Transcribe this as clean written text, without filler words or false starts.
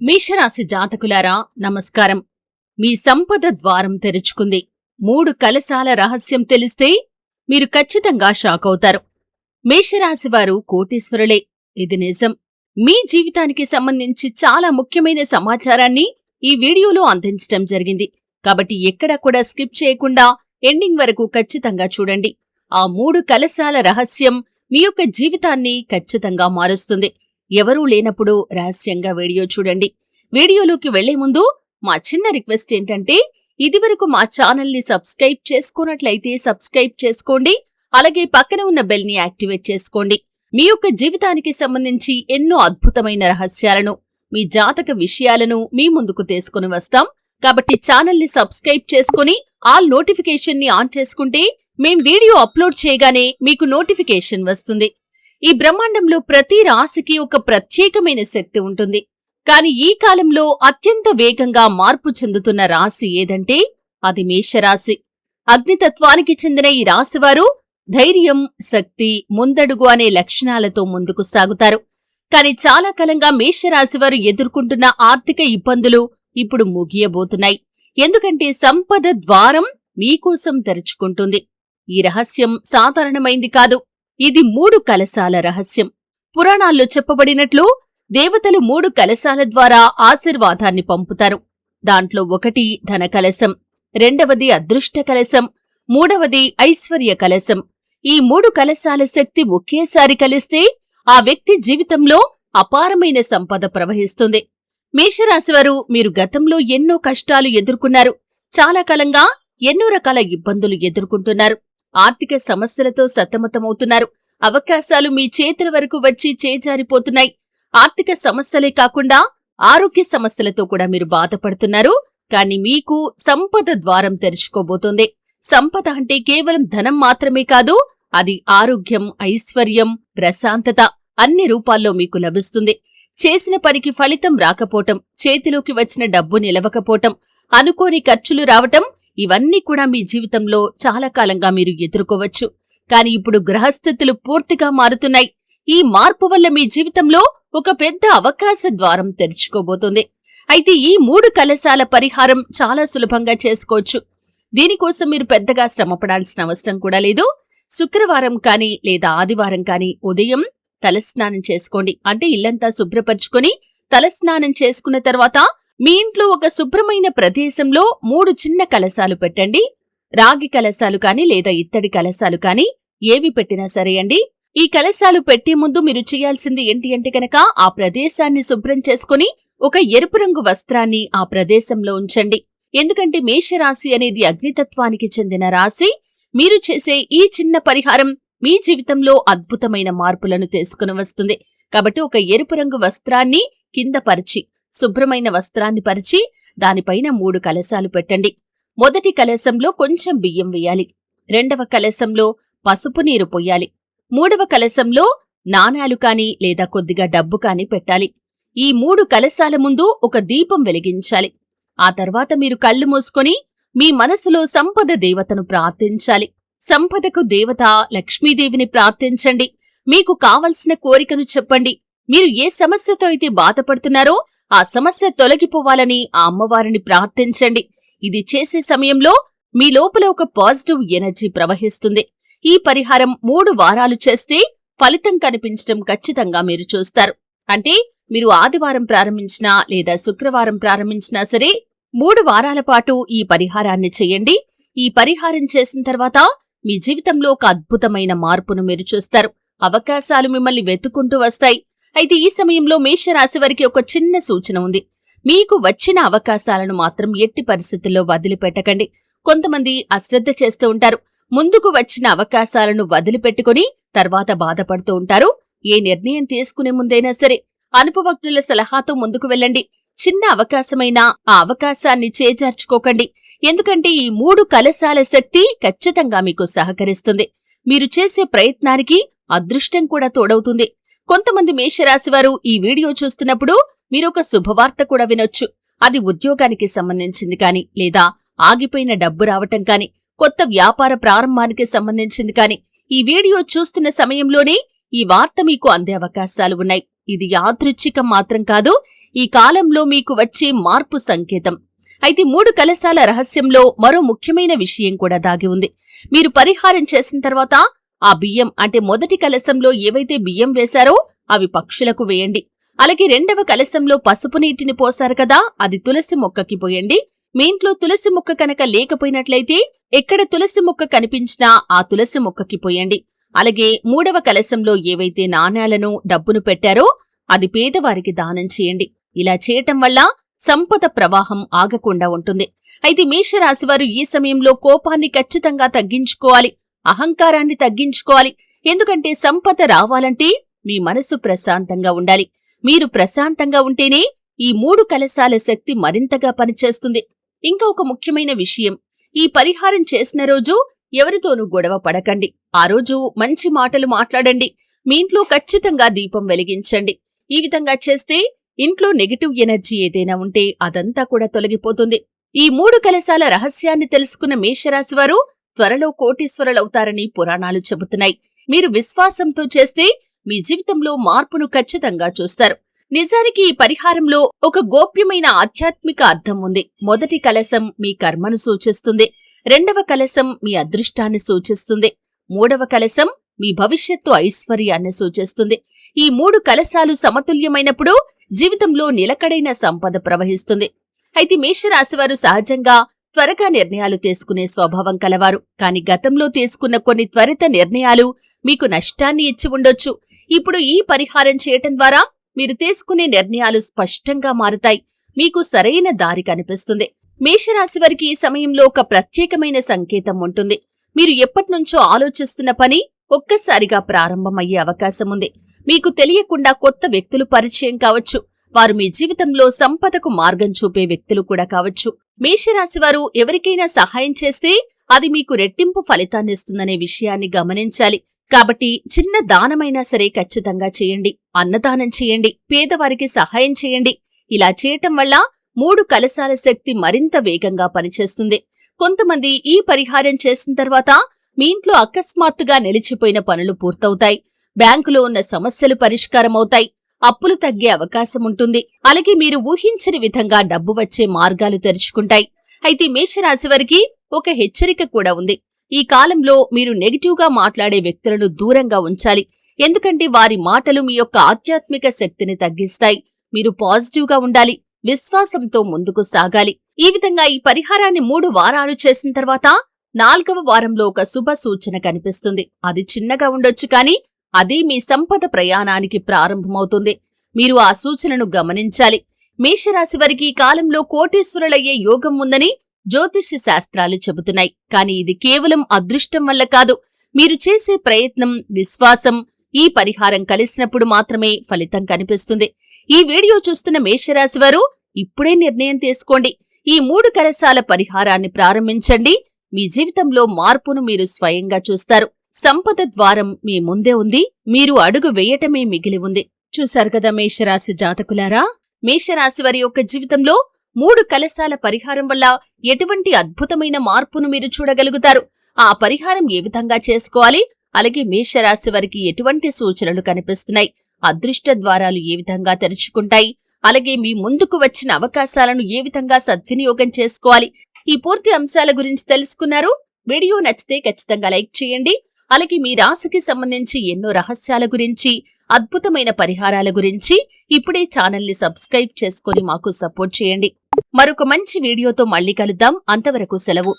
మేషరాశి జాతకులారా నమస్కారం. మీ సంపద ద్వారం తెరుచుకుంది. 3 కలశాల రహస్యం తెలిస్తే మీరు ఖచ్చితంగా షాకవుతారు. మేషరాశివారు కోటీశ్వరులే, ఇది నిజం. మీ జీవితానికి సంబంధించి చాలా ముఖ్యమైన సమాచారాన్ని ఈ వీడియోలో అందించటం జరిగింది. కాబట్టి ఎక్కడా కూడా స్కిప్ చేయకుండా ఎండింగ్ వరకు ఖచ్చితంగా చూడండి. ఆ 3 కలశాల రహస్యం మీ యొక్క జీవితాన్ని ఖచ్చితంగా మారుస్తుంది. ఎవరూ లేనప్పుడు రహస్యంగా వీడియో చూడండి. వీడియోలోకి వెళ్లే ముందు మా చిన్న రిక్వెస్ట్ ఏంటంటే, ఇదివరకు మా ఛానల్ని సబ్స్క్రైబ్ చేసుకున్నట్లయితే సబ్స్క్రైబ్ చేసుకోండి. అలాగే పక్కన ఉన్న బెల్ని యాక్టివేట్ చేసుకోండి. మీ యొక్క జీవితానికి సంబంధించి ఎన్నో అద్భుతమైన రహస్యాలను, మీ జాతక విషయాలను మీ ముందుకు తీసుకుని వస్తాం. కాబట్టి ఛానల్ని సబ్స్క్రైబ్ చేసుకుని ఆల్ నోటిఫికేషన్ని ఆన్ చేసుకుంటే మేం వీడియో అప్లోడ్ చేయగానే మీకు నోటిఫికేషన్ వస్తుంది. ఈ బ్రహ్మాండంలో ప్రతి రాశికి ఒక ప్రత్యేకమైన శక్తి ఉంటుంది. కాని ఈ కాలంలో అత్యంత వేగంగా మార్పు చెందుతున్న రాశి ఏదంటే అది మేషరాశి. అగ్నితత్వానికి చెందిన ఈ రాశివారు ధైర్యం, శక్తి, ముందడుగు అనే లక్షణాలతో ముందుకు సాగుతారు. కాని చాలా కాలంగా మేషరాశివారు ఎదుర్కొంటున్న ఆర్థిక ఇబ్బందులు ఇప్పుడు ముగియబోతున్నాయి. ఎందుకంటే సంపద ద్వారం మీకోసం తెరుచుకుంటుంది. ఈ రహస్యం సాధారణమైంది కాదు. ఇది 3 కలశాల రహస్యం. పురాణాల్లో చెప్పబడినట్లు దేవతలు 3 కలశాల ద్వారా ఆశీర్వాదాన్ని పంపుతారు. దాంట్లో ఒకటి ధన కలశం, రెండవది అదృష్ట కలశం, మూడవది ఐశ్వర్య కలశం. ఈ 3 కలశాల శక్తి ఒకేసారి కలిస్తే ఆ వ్యక్తి జీవితంలో అపారమైన సంపద ప్రవహిస్తుంది. మేషరాశివారు మీరు గతంలో ఎన్నో కష్టాలు ఎదుర్కొన్నారు. చాలా కాలంగా ఎన్నో రకాల ఇబ్బందులు ఎదుర్కొంటున్నారు. ఆర్థిక సమస్యలతో సతమతమవుతున్నారు. అవకాశాలు మీ చేతుల వరకు వచ్చి చేజారిపోతున్నాయి. ఆర్థిక సమస్యలే కాకుండా ఆరోగ్య సమస్యలతో కూడా మీరు బాధపడుతున్నారు. కాని మీకు సంపద ద్వారం తెరుచుకోబోతోంది. సంపద అంటే కేవలం ధనం మాత్రమే కాదు, అది ఆరోగ్యం, ఐశ్వర్యం, ప్రశాంతత అన్ని రూపాల్లో మీకు లభిస్తుంది. చేసిన పనికి ఫలితం రాకపోవటం, చేతిలోకి వచ్చిన డబ్బు నిలవకపోవటం, అనుకోని ఖర్చులు రావటం, ఇవన్నీ కూడా మీ జీవితంలో చాలా కాలంగా మీరు ఎదుర్కోవచ్చు. కాని ఇప్పుడు గ్రహస్థితులు పూర్తిగా మారుతున్నాయి. ఈ మార్పు వల్ల మీ జీవితంలో ఒక పెద్ద అవకాశ ద్వారం తెరుచుకోబోతుంది. అయితే ఈ 3 కలశాల పరిహారం చాలా సులభంగా చేసుకోవచ్చు. దీనికోసం మీరు పెద్దగా శ్రమపడాల్సిన అవసరం కూడా లేదు. శుక్రవారం కాని లేదా ఆదివారం కాని ఉదయం తలస్నానం చేసుకోండి. అంటే ఇల్లంతా శుభ్రపరుచుకొని తలస్నానం చేసుకున్న తర్వాత మీ ఇంట్లో ఒక శుభ్రమైన ప్రదేశంలో 3 చిన్న కలశాలు పెట్టండి. రాగి కలశాలు కాని లేదా ఇత్తడి కలశాలు కాని ఏవి పెట్టినా సరే అండి. ఈ కలశాలు పెట్టే ముందు మీరు చేయాల్సింది ఏంటి అంటే కనుక ఆ ప్రదేశాన్ని శుభ్రం చేసుకుని ఒక ఎరుపు రంగు వస్త్రాన్ని ఆ ప్రదేశంలో ఉంచండి. ఎందుకంటే మేషరాశి అనేది అగ్నితత్వానికి చెందిన రాశి. మీరు చేసే ఈ చిన్న పరిహారం మీ జీవితంలో అద్భుతమైన మార్పులను తీసుకుని వస్తుంది. కాబట్టి ఒక ఎరుపు రంగు వస్త్రాన్ని కింద పరిచి, శుభ్రమైన వస్త్రాన్ని పరిచి దానిపైన 3 కలశాలు పెట్టండి. మొదటి కలశంలో కొంచెం బియ్యం వేయాలి. రెండవ కలశంలో పసుపు నీరు పొయ్యాలి. మూడవ కలశంలో నాణాలు కాని లేదా కొద్దిగా డబ్బు కాని పెట్టాలి. ఈ 3 కలశాల ముందు ఒక దీపం వెలిగించాలి. ఆ తర్వాత మీరు కళ్ళు మూసుకొని మీ మనసులో సంపద దేవతను ప్రార్థించాలి. సంపదకు దేవత లక్ష్మీదేవిని ప్రార్థించండి. మీకు కావలసిన కోరికను చెప్పండి. మీరు ఏ సమస్యతో అయితే బాధపడుతున్నారో ఆ సమస్య తొలగిపోవాలని ఆ అమ్మవారిని ప్రార్థించండి. ఇది చేసే సమయంలో మీ లోపల ఒక పాజిటివ్ ఎనర్జీ ప్రవహిస్తుంది. ఈ పరిహారం 3 వారాలు చేస్తే ఫలితం కనిపించడం ఖచ్చితంగా మీరు చూస్తారు. అంటే మీరు ఆదివారం ప్రారంభించినా లేదా శుక్రవారం ప్రారంభించినా సరే 3 వారాల పాటు ఈ పరిహారాన్ని చెయ్యండి. ఈ పరిహారం చేసిన తర్వాత మీ జీవితంలో ఒక అద్భుతమైన మార్పును మీరు చూస్తారు. అవకాశాలు మిమ్మల్ని వెతుక్కుంటూ వస్తాయి. అయితే ఈ సమయంలో మేషరాశి వారికి ఒక చిన్న సూచన ఉంది. మీకు వచ్చిన అవకాశాలను మాత్రం ఎట్టి పరిస్థితుల్లో వదిలిపెట్టకండి. కొంతమంది అశ్రద్ధ చేస్తూ ఉంటారు. ముందుకు వచ్చిన అవకాశాలను వదిలిపెట్టుకుని తర్వాత బాధపడుతూ ఉంటారు. ఏ నిర్ణయం తీసుకునే ముందైనా సరే అనుభవజ్ఞుల సలహాతో ముందుకు వెళ్ళండి. చిన్న అవకాశమైనా ఆ అవకాశాన్ని చేజార్చుకోకండి. ఎందుకంటే ఈ 3 కలశాల శక్తి ఖచ్చితంగా మీకు సహకరిస్తుంది. మీరు చేసే ప్రయత్నానికి అదృష్టం కూడా తోడవుతుంది. కొంతమంది మేషరాశివారు ఈ వీడియో చూస్తున్నప్పుడు మీరొక శుభవార్త కూడా వినొచ్చు. అది ఉద్యోగానికి సంబంధించింది కాని లేదా ఆగిపోయిన డబ్బు రావటం కాని, కొత్త వ్యాపార ప్రారంభానికి సంబంధించింది కాని, ఈ వీడియో చూస్తున్న సమయంలోనే ఈ వార్త మీకు అందే అవకాశాలు ఉన్నాయి. ఇది యాదృచ్ఛికం మాత్రం కాదు. ఈ కాలంలో మీకు వచ్చే మార్పు సంకేతం. అయితే 3 కలశాల రహస్యంలో మరో ముఖ్యమైన విషయం కూడా దాగి ఉంది. మీరు పరిహారం చేసిన తర్వాత ఆ బియ్యం అంటే మొదటి కలశంలో ఏవైతే బియ్యం వేశారో అవి పక్షులకు వేయండి. అలాగే 2వ కలశంలో పసుపు నీటిని పోశారు కదా, అది తులసి మొక్కకి పోయండి. మీ ఇంట్లో తులసి మొక్క కనుక లేకపోయినట్లయితే ఎక్కడ తులసి మొక్క కనిపించినా ఆ తులసి మొక్కకి పోయండి. అలాగే 3వ కలశంలో ఏవైతే నాణేలను డబ్బును పెట్టారో అది పేదవారికి దానం చేయండి. ఇలా చేయటం వల్ల సంపద ప్రవాహం ఆగకుండా ఉంటుంది. అయితే మేషరాశివారు ఈ సమయంలో కోపాన్ని ఖచ్చితంగా తగ్గించుకోవాలి, అహంకారాన్ని తగ్గించుకోవాలి. ఎందుకంటే సంపద రావాలంటే మీ మనసు ప్రశాంతంగా ఉండాలి. మీరు ప్రశాంతంగా ఉంటేనే ఈ 3 కలశాల శక్తి మరింతగా పనిచేస్తుంది. ఇంకా ఒక ముఖ్యమైన విషయం, ఈ పరిహారం చేసిన రోజు ఎవరితోనూ గొడవ పడకండి. ఆ రోజు మంచి మాటలు మాట్లాడండి. మీ ఇంట్లో ఖచ్చితంగా దీపం వెలిగించండి. ఈ విధంగా చేస్తే ఇంట్లో నెగటివ్ ఎనర్జీ ఏదైనా ఉంటే అదంతా కూడా తొలగిపోతుంది. ఈ 3 కలశాల రహస్యాన్ని తెలుసుకున్న మేషరాశివారు త్వరలో కోటీశ్వరులవుతారని పురాణాలు చెబుతున్నాయి. మీరు విశ్వాసంతో చేస్తే మీ జీవితంలో మార్పును ఖచ్చితంగా చూస్తారు. నిజానికి ఈ పరిహారంలో ఒక గోప్యమైన ఆధ్యాత్మిక అర్థం ఉంది. మొదటి కలశం మీ కర్మను సూచిస్తుంది. 2వ కలశం మీ అదృష్టాన్ని సూచిస్తుంది. 3వ కలశం మీ భవిష్యత్తు ఐశ్వర్యాన్ని సూచిస్తుంది. ఈ 3 కలశాలు సమతుల్యమైనప్పుడు జీవితంలో నిలకడైన సంపద ప్రవహిస్తుంది. అయితే మేషరాశివారు సహజంగా త్వరగా నిర్ణయాలు తీసుకునే స్వభావం కలవారు. కాని గతంలో తీసుకున్న కొన్ని త్వరిత నిర్ణయాలు మీకు నష్టాన్ని ఇచ్చి ఉండొచ్చు. ఇప్పుడు ఈ పరిహారం చేయటం ద్వారా మీరు తీసుకునే నిర్ణయాలు స్పష్టంగా మారుతాయి. మీకు సరైన దారి కనిపిస్తుంది. మేషరాశివారికి ఈ సమయంలో ఒక ప్రత్యేకమైన సంకేతం ఉంటుంది. మీరు ఎప్పటినుంచో ఆలోచిస్తున్న పని ఒక్కసారిగా ప్రారంభమయ్యే అవకాశముంది. మీకు తెలియకుండా కొత్త వ్యక్తులు పరిచయం కావచ్చు. వారు మీ జీవితంలో సంపదకు మార్గం చూపే వ్యక్తులు కూడా కావచ్చు. మేషరాశివారు ఎవరికైనా సహాయం చేస్తే అది మీకు రెట్టింపు ఫలితాన్నిస్తుందనే విషయాన్ని గమనించాలి. కాబట్టి చిన్న దానమైనా సరే ఖచ్చితంగా చేయండి. అన్నదానం చేయండి, పేదవారికి సహాయం చేయండి. ఇలా చేయటం వల్ల 3 కలశాల శక్తి మరింత వేగంగా పనిచేస్తుంది. కొంతమంది ఈ పరిహారం చేసిన తర్వాత మీ ఇంట్లో అకస్మాత్తుగా నిలిచిపోయిన పనులు పూర్తవుతాయి. బ్యాంకులో ఉన్న సమస్యలు పరిష్కారమవుతాయి. అప్పులు తగ్గే అవకాశముంటుంది. అలాగే మీరు ఊహించని విధంగా డబ్బు వచ్చే మార్గాలు తెరుచుకుంటాయి. అయితే మేషరాశివారికి ఒక హెచ్చరిక కూడా ఉంది. ఈ కాలంలో మీరు నెగిటివ్గా మాట్లాడే వ్యక్తులను దూరంగా ఉంచాలి. ఎందుకంటే వారి మాటలు మీ యొక్క ఆధ్యాత్మిక శక్తిని తగ్గిస్తాయి. మీరు పాజిటివ్గా ఉండాలి, విశ్వాసంతో ముందుకు సాగాలి. ఈ విధంగా ఈ పరిహారాన్ని 3 వారాలు చేసిన తర్వాత 4వ వారంలో ఒక శుభ సూచన కనిపిస్తుంది. అది చిన్నగా ఉండొచ్చు కానీ అది మీ సంపద ప్రయాణానికి ప్రారంభమవుతుంది. మీరు ఆ సూచనను గమనించాలి. మేషరాశివారికి ఈ కాలంలో కోటీశ్వరులయ్యే యోగం ఉందని జ్యోతిష్య శాస్త్రాలు చెబుతున్నాయి. కాని ఇది కేవలం అదృష్టం వల్ల కాదు. మీరు చేసే ప్రయత్నం, విశ్వాసం, ఈ పరిహారం కలిసినప్పుడు మాత్రమే ఫలితం కనిపిస్తుంది. ఈ వీడియో చూస్తున్న మేషరాశివారు ఇప్పుడే నిర్ణయం తీసుకోండి. ఈ 3 కలశాల పరిహారాన్ని ప్రారంభించండి. మీ జీవితంలో మార్పును మీరు స్వయంగా చూస్తారు. సంపద ద్వారం మీ ముందే ఉంది. మీరు అడుగు వేయటమే మిగిలి ఉంది. చూశారు కదా మేషరాశి జాతకులారా, మేషరాశివారి యొక్క జీవితంలో 3 కలశాల పరిహారం వల్ల ఎటువంటి అద్భుతమైన మార్పును మీరు చూడగలుగుతారు. ఆ పరిహారం ఏ విధంగా చేసుకోవాలి, అలాగే మేషరాశివారికి ఎటువంటి సూచనలు కనిపిస్తున్నాయి, అదృష్ట ద్వారాలు ఏ విధంగా తెరుచుకుంటాయి, అలాగే మీ ముందుకు వచ్చిన అవకాశాలను ఏ విధంగా సద్వినియోగం చేసుకోవాలి, ఈ పూర్తి అంశాల గురించి తెలుసుకున్నారు. వీడియో నచ్చితే ఖచ్చితంగా లైక్ చేయండి. అలాగే మీ రాశికి సంబంధించి ఎన్నో రహస్యాల గురించి, అద్భుతమైన పరిహారాల గురించి ఇప్పుడే ఛానల్ని సబ్స్క్రైబ్ చేసుకొని మాకు సపోర్ట్ చేయండి. మరొక మంచి వీడియోతో మళ్ళీ కలుద్దాం. అంతవరకు సెలవు.